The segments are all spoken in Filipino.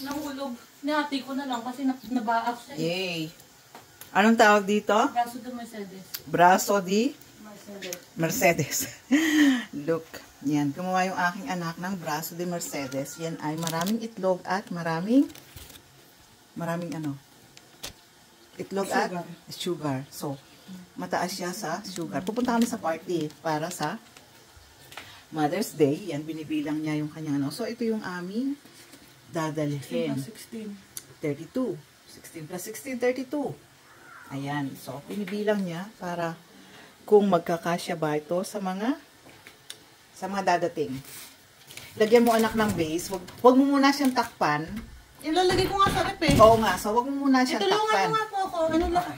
nahulog. Nihati ko na lang kasi nabaak siya. Yay! Anong tawag dito? Braso de Mercedes. Braso di Mercedes. Mercedes. Look, yan. Gumawa yung aking anak ng braso de Mercedes. Yan ay maraming itlog at maraming ano? Itlog at sugar. So, mataas siya sa sugar. Pupunta kami sa party para sa Mother's Day. Yan, binibilang niya yung kanyang ano. So, ito yung aming dadalhin. 16. 32. 16 plus 16, 32. Ayan. So, binibilang niya para kung magkakasya ba ito sa mga dadating. Lagyan mo anak ng base. Wag mo muna siyang takpan. Ilalagay ko nga sa rep eh. Oo nga. So, wag mo muna siyang takpan. Itulungan mo nga po ako. Ano lang?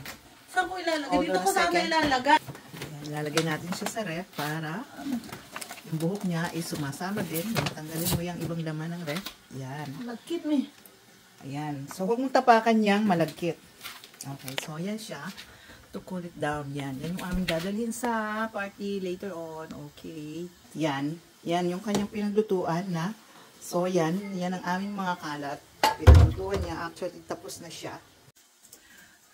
Saan ko ilalagay? Dito ko sana ilalagay. Ayan, ilalagay natin siya sa ref para yung buhok niya ay sumasama din. Tanggalin mo yung ibang laman ng ref. Ayan. Malagkit me. Ayan. So, huwag mong tapakan niyang malagkit. Okay. So, ayan siya. To cool it down. Yan. Yan yung aming dadalhin sa party later on. Okay. Yan. Yan yung kanyang pinaglutuan na. So, yan. Yan ang aming mga kalat. Pinaglutuan niya. Actually, tapos na siya.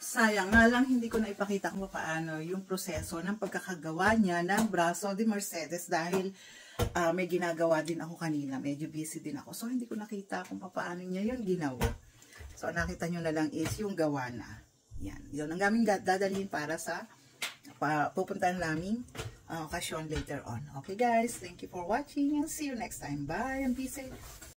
Sayang nga lang, hindi ko na ipakita kung paano yung proseso ng pagkakagawa niya ng braso de Mercedes dahil may ginagawa din ako kanina. Medyo busy din ako. So, hindi ko nakita kung paano niya yun ginawa. So, nakita nyo na lang is yung gawa na. Yan. Yun ang aming dadalhin para sa pupuntahan naming okasyon later on. Okay guys, thank you for watching and see you next time. Bye and be safe.